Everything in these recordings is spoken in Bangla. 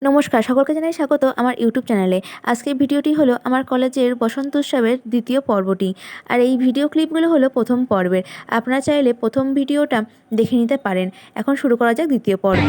নমস্কার, সকলকে জানাই স্বাগত আমার ইউটিউব চ্যানেলে। আজকের ভিডিওটি হলো আমার কলেজের বসন্ত উৎসবের দ্বিতীয় পর্বটি। আর এই ভিডিও ক্লিপগুলো হলো প্রথম পর্বের। আপনারা চাইলে প্রথম ভিডিওটা দেখে নিতে পারেন। এখন শুরু করা যাক দ্বিতীয় পর্ব।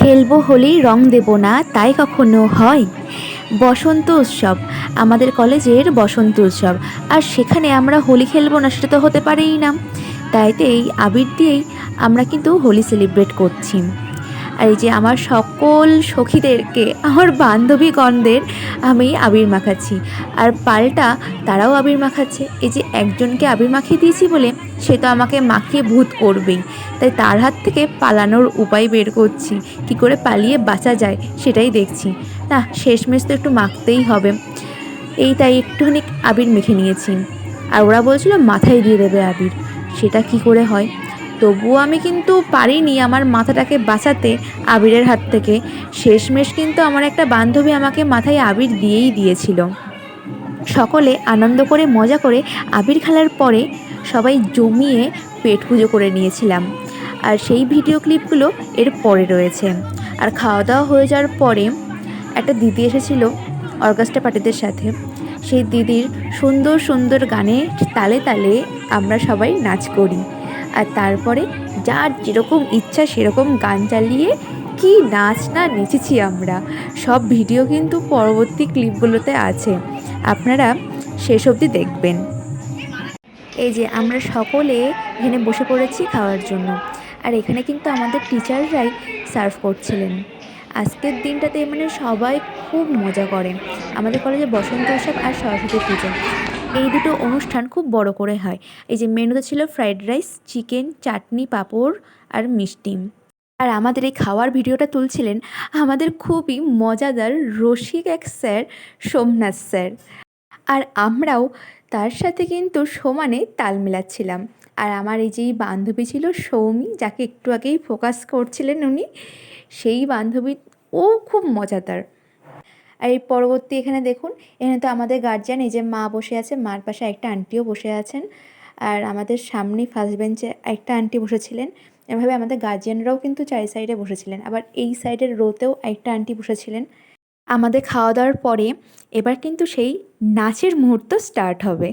খেলবো হোলি রং দেব না তাই কখনো হয়। বসন্ত উৎসব, আমাদের কলেজের বসন্ত উৎসব, আর সেখানে আমরা হোলি খেলবো না সেটা তো হতে পারেই না। তাইতে এই আবির দিয়েই আমরা কিন্তু হোলি সেলিব্রেট করছি। আর এই যে আমার সকল সখীদেরকে, আমার বান্ধবীগণদের আমি আবির মাখাচ্ছি, আর পাল্টা তারাও আবির মাখাচ্ছে। এই যে একজনকে আবির মাখিয়ে দিয়েছি বলে সে তো আমাকে মাখিয়ে ভূত করবেই, তাই তার হাত থেকে পালানোর উপায় বের করছি, কি করে পালিয়ে বাঁচা যায় সেটাই দেখছি। না, শেষমেশ তো একটু মাখতেই হবে। তাই একটুখানি আবির মেখে নিয়েছি। আর ওরা বলছিল মাথায় দিয়ে দেবে আবির, সেটা কি করে হয়। তবুও আমি কিন্তু পারিনি আমার মাথাটাকে বাঁচাতে আবিরের হাত থেকে। শেষমেশ কিন্তু আমার একটা বান্ধবী আমাকে মাথায় আবির দিয়েই দিয়েছিল। সকলে আনন্দ করে মজা করে আবির খেলার পরে সবাই জমিয়ে পেট পুজো করে নিয়েছিলাম। আর সেই ভিডিও ক্লিপগুলো এর পরে রয়েছে। আর খাওয়া দাওয়া হয়ে যাওয়ার পরে একটা দিদি এসেছিল অর্কেস্ট্রা পার্টিদের সাথে। সেই দিদির সুন্দর সুন্দর গানে তালে তালে আমরা সবাই নাচ করি। আর তারপরে যার যেরকম ইচ্ছা সেরকম গান চালিয়ে কি নাচ না নেচেছি আমরা। সব ভিডিও কিন্তু পরবর্তী ক্লিপগুলোতে আছে, আপনারা শেষ অবধি দেখবেন। এই যে আমরা সকলে এখানে বসে পড়েছি খাওয়ার জন্য। আর এখানে কিন্তু আমাদের টিচাররাই সার্ভ করছিলেন। আজকের দিনটাতে মানে সবাই খুব মজা করে। আমাদের কলেজে বসন্ত উৎসব আর সরস্বতী পুজো এই দুটো অনুষ্ঠান খুব বড় করে হয়। এই যে মেনুতে ছিল ফ্রাইড রাইস, চিকেন, চাটনি, পাঁপড় আর মিষ্টি। আর আমাদের এই খাওয়ার ভিডিওটা তুলছিলেন আমাদের খুবই মজাদার রসিক এক স্যার, সোমনাথ স্যার। আর আমরাও তার সাথে কিন্তু সমানে তাল মেলাচ্ছিলাম। আর আমার এই যে বান্ধবী ছিল সৌমি, যাকে একটু আগেই ফোকাস করছিলেন উনি, সেই বান্ধবী, ও খুব মজাদার। আর এই পরবর্তী এখানে দেখুন, এখানে তো আমাদের গার্জিয়ান, এই যে মা বসে আছে, মার পাশে একটা আন্টিও বসে আছেন। আর আমাদের সামনেই ফার্স্ট বেঞ্চে একটা আন্টি বসেছিলেন। এভাবে আমাদের গার্জিয়ানরাও কিন্তু চারি সাইডে বসেছিলেন, আবার এই সাইডের রোতেও একটা আন্টি বসেছিলেন। আমাদের খাওয়া দাওয়ার পরে এবার কিন্তু সেই নাচের মুহূর্ত স্টার্ট হবে।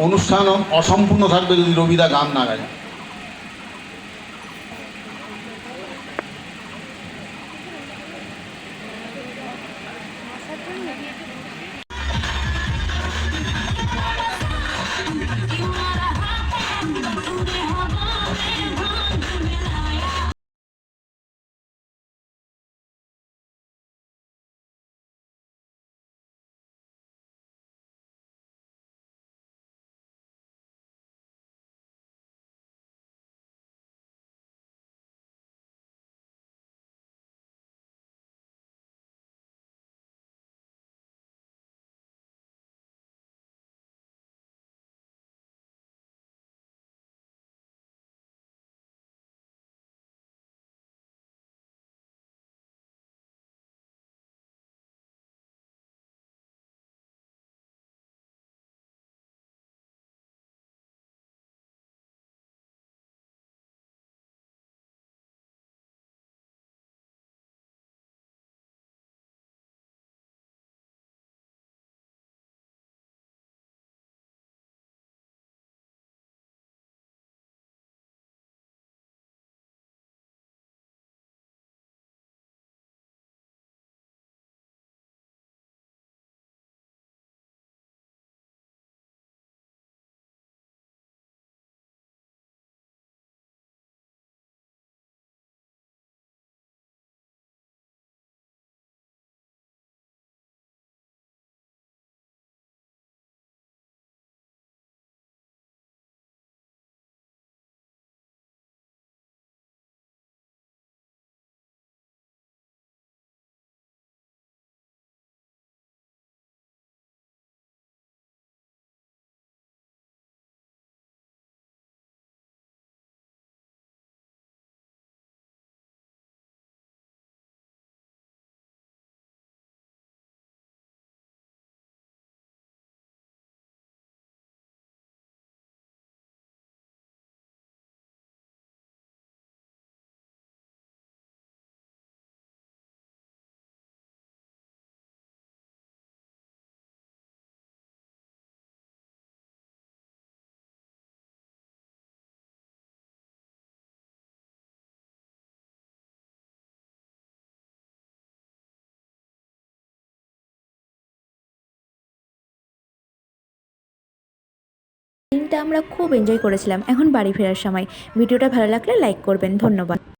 অনুষ্ঠান অসম্পূর্ণ থাকবে যদি রবিদা গান না গায়। দিনটা আমরা খুব এনজয় করেছিলাম। এখন বাড়ি ফেরার সময়। ভিডিওটা ভালো লাগলে লাইক করবেন। ধন্যবাদ।